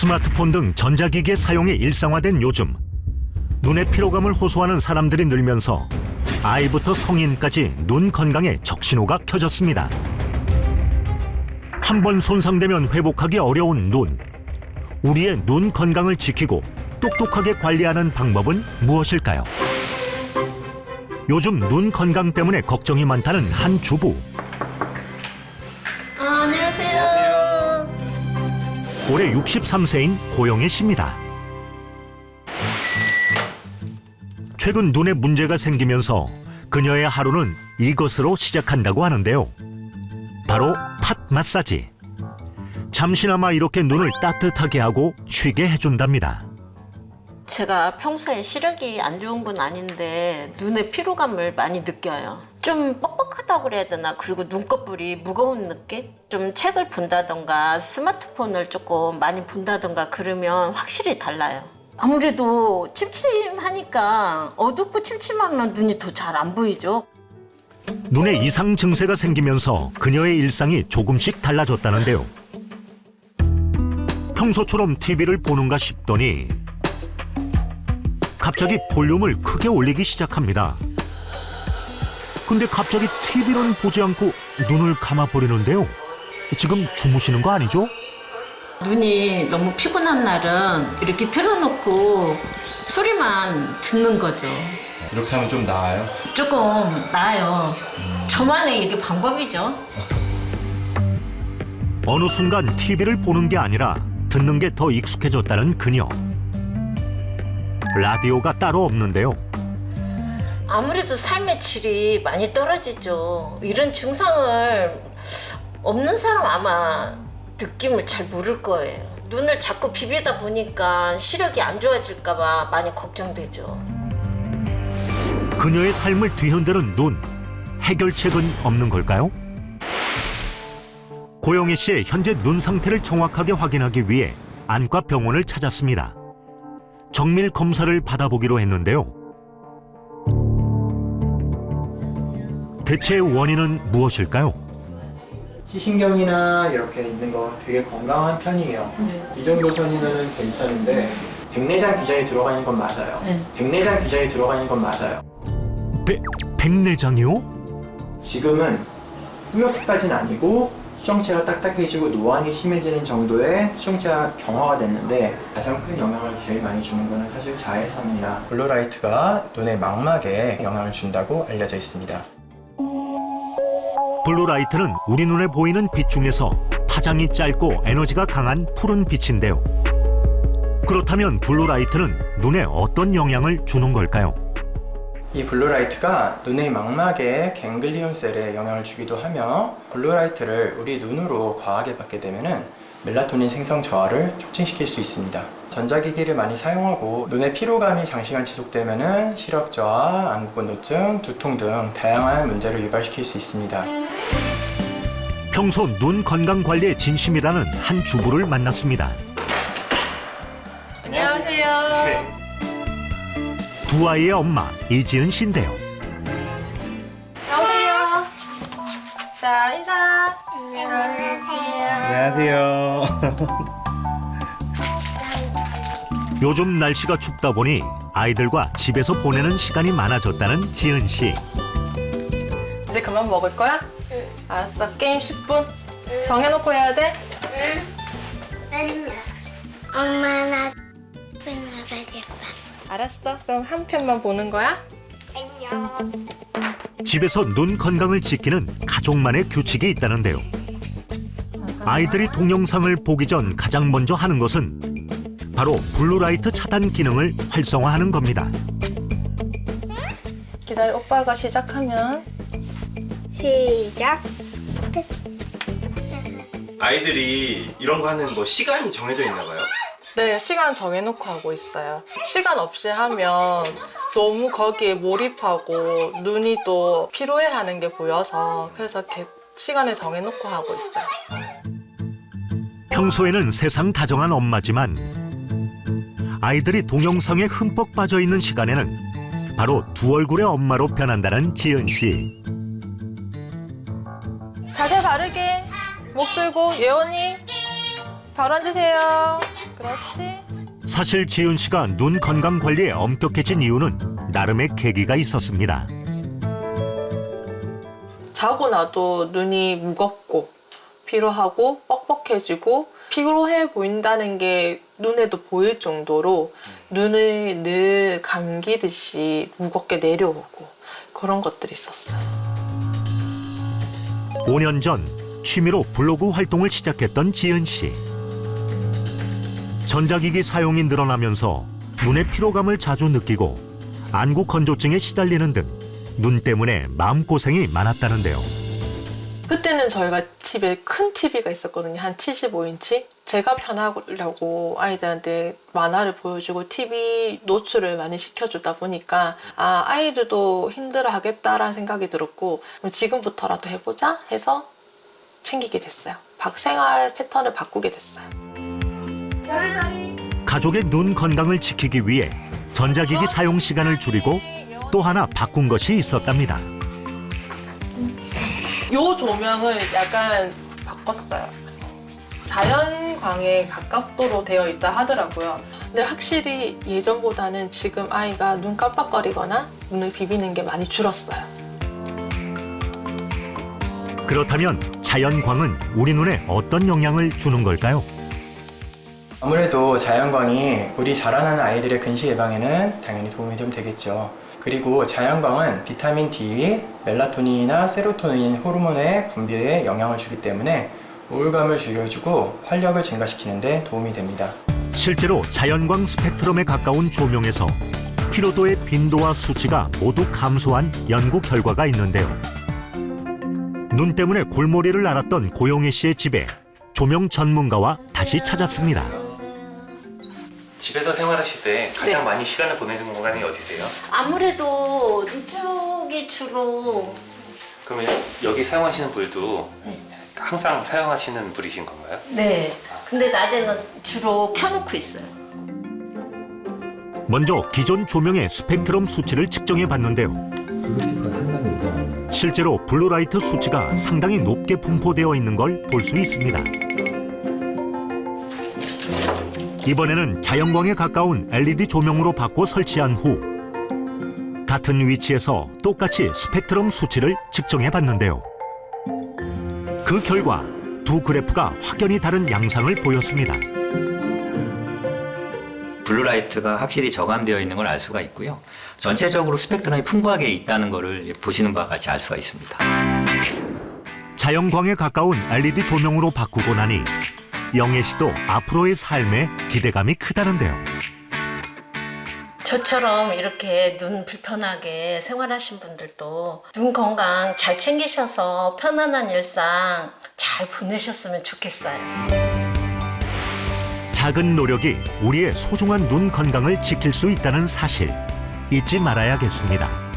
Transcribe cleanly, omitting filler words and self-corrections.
스마트폰 등 전자기기의 사용이 일상화된 요즘, 눈의 피로감을 호소하는 사람들이 늘면서 아이부터 성인까지 눈 건강에 적신호가 켜졌습니다. 한 번 손상되면 회복하기 어려운 눈. 우리의 눈 건강을 지키고 똑똑하게 관리하는 방법은 무엇일까요? 요즘 눈 건강 때문에 걱정이 많다는 한 주부. 안녕하세요. 올해 63세인 고영애 씨입니다. 최근 눈에 문제가 생기면서 그녀의 하루는 이것으로 시작한다고 하는데요. 바로 팥 마사지. 잠시나마 이렇게 눈을 따뜻하게 하고 쉬게 해준답니다. 제가 평소에 시력이 안 좋은 건 아닌데 눈의 피로감을 많이 느껴요. 좀 뻑뻑하다고 그래야 되나? 그리고 눈꺼풀이 무거운 느낌? 좀 책을 본다던가 스마트폰을 조금 많이 본다던가 그러면 확실히 달라요. 아무래도 침침하니까 어둡고 침침하면 눈이 더 잘 안 보이죠. 눈에 이상 증세가 생기면서 그녀의 일상이 조금씩 달라졌다는데요. 평소처럼 TV를 보는가 싶더니 갑자기 볼륨을 크게 올리기 시작합니다. 근데 갑자기 TV는 보지 않고 눈을 감아버리는데요. 지금 주무시는 거 아니죠? 눈이 너무 피곤한 날은 이렇게 틀어놓고 소리만 듣는 거죠. 이렇게 하면 좀 나아요? 조금 나아요. 저만의 이게 방법이죠. 어느 순간 TV를 보는 게 아니라 듣는 게 더 익숙해졌다는 그녀. 라디오가 따로 없는데요. 아무래도 삶의 질이 많이 떨어지죠. 이런 증상을 없는 사람 아마 느낌을 잘 모를 거예요. 눈을 자꾸 비비다 보니까 시력이 안 좋아질까 봐 많이 걱정되죠. 그녀의 삶을 뒤흔드는 눈. 해결책은 없는 걸까요? 고영애 씨의 현재 눈 상태를 정확하게 확인하기 위해 안과 병원을 찾았습니다. 정밀 검사를 받아보기로 했는데요. 대체 원인은 무엇일까요? 시신경이나 이렇게 있는 거 되게 건강한 편이에요. 이 정도 선이면 괜찮은데 백내장 기전이 들어가 있는 건 맞아요. 백내장 기전이 들어가 있는 건 맞아요. 백내장이요? 지금은 뿌옇게까지는 아니고 수정체가 딱딱해지고 노안이 심해지는 정도의 수정체가 경화가 됐는데 가장 큰 영향을 제일 많이 주는 거는 사실 자외선이나 블루라이트가 눈의 망막에 영향을 준다고 알려져 있습니다. 블루라이트는 우리 눈에 보이는 빛 중에서 파장이 짧고 에너지가 강한 푸른 빛인데요. 그렇다면 블루라이트는 눈에 어떤 영향을 주는 걸까요? 이 블루라이트가 눈의 망막에 갱글리온 셀에 영향을 주기도 하며 블루라이트를 우리 눈으로 과하게 받게 되면 멜라토닌 생성 저하를 촉진시킬 수 있습니다. 전자기기를 많이 사용하고 눈의 피로감이 장시간 지속되면 시력 저하, 안구건조증, 두통 등 다양한 문제를 유발시킬 수 있습니다. 평소 눈 건강 관리에 진심이라는 한 주부를 만났습니다. 안녕하세요. 두 아이의 엄마 이지은 씨인데요. 나오세요. 자, 인사. 안녕하세요. 요즘 날씨가 춥다 보니 아이들과 집에서 보내는 시간이 많아졌다는 지은 씨. 이제 그만 먹을 거야? 응. 알았어. 게임 10분. 정해놓고 해야 돼? 맨날 엄마나 나가겠다. 알았어. 그럼 한 편만 보는 거야? 안녕. 집에서 눈 건강을 지키는 가족만의 규칙이 있다는데요. 아이들이 동영상을 보기 전 가장 먼저 하는 것은 바로 블루라이트 차단 기능을 활성화하는 겁니다. 기다려. 오빠가 시작하면. 시작. 아이들이 이런 거 하는 뭐 시간이 정해져 있나 봐요? 네, 시간 정해놓고 하고 있어요. 시간 없이 하면 너무 거기에 몰입하고 눈이 또 피로해하는 게 보여서 그래서 이렇게 시간을 정해놓고 하고 있어요. 평소에는 세상 다정한 엄마지만 아이들이 동영상에 흠뻑 빠져있는 시간에는 바로 두 얼굴의 엄마로 변한다는 지은 씨. 자세 바르게 목 들고 예원이 바로 앉으세요. 그렇지. 없이 사실 지은 씨가 눈 건강 관리에 엄격해진 이유는 나름의 계기가 있었습니다. 자고 나도 눈이 무겁고 피로하고 뻑뻑해지고 피로해 보인다는 게 눈에도 보일 정도로 눈을 늘 감기듯이 무겁게 내려오고 그런 것들이 있었어요. 5년 전 취미로 블로그 활동을 시작했던 지은 씨. 전자기기 사용이 늘어나면서 눈의 피로감을 자주 느끼고 안구 건조증에 시달리는 등 눈 때문에 마음고생이 많았다는데요. 그때는 저희가 집에 큰 TV가 있었거든요. 한 75인치. 제가 편하려고 아이들한테 만화를 보여주고 TV 노출을 많이 시켜주다 보니까 아이들도 힘들어하겠다라는 생각이 들었고 그럼 지금부터라도 해보자 해서 챙기게 됐어요. 생활 패턴을 바꾸게 됐어요. 가족의 눈 건강을 지키기 위해 전자기기 사용 시간을 줄이고 또 하나 바꾼 것이 있었답니다. 요 조명을 약간 바꿨어요. 자연광에 가깝도록 되어 있다 하더라고요. 근데 확실히 예전보다는 지금 아이가 눈 깜빡거리거나 눈을 비비는 게 많이 줄었어요. 그렇다면 자연광은 우리 눈에 어떤 영향을 주는 걸까요? 아무래도 자연광이 우리 자라나는 아이들의 근시 예방에는 당연히 도움이 좀 되겠죠. 그리고 자연광은 비타민 D, 멜라토닌이나 세로토닌 호르몬의 분비에 영향을 주기 때문에 우울감을 줄여주고 활력을 증가시키는 데 도움이 됩니다. 실제로 자연광 스펙트럼에 가까운 조명에서 피로도의 빈도와 수치가 모두 감소한 연구 결과가 있는데요. 눈 때문에 골머리를 앓았던 고영애 씨의 집에 조명 전문가와 다시 찾았습니다. 집에서 생활하실 때 가장 많이 시간을 보내는 공간이 어디세요? 아무래도 이쪽이 주로 그러면 여기 사용하시는 불도 항상 사용하시는 불이신 건가요? 네. 근데 낮에는 주로 켜놓고 있어요. 먼저 기존 조명의 스펙트럼 수치를 측정해 봤는데요. 실제로 블루라이트 수치가 상당히 높게 분포되어 있는 걸 볼 수 있습니다. 이번에는 자연광에 가까운 LED 조명으로 바꿔 설치한 후 같은 위치에서 똑같이 스펙트럼 수치를 측정해 봤는데요. 그 결과 두 그래프가 확연히 다른 양상을 보였습니다. 블루라이트가 확실히 저감되어 있는 걸 알 수가 있고요. 전체적으로 스펙트럼이 풍부하게 있다는 것을 보시는 바와 같이 알 수가 있습니다. 자연광에 가까운 LED 조명으로 바꾸고 나니 영애 씨도 앞으로의 삶에 기대감이 크다는데요. 저처럼 이렇게 눈 불편하게 생활하신 분들도 눈 건강 잘 챙기셔서 편안한 일상 잘 보내셨으면 좋겠어요. 작은 노력이 우리의 소중한 눈 건강을 지킬 수 있다는 사실 잊지 말아야겠습니다.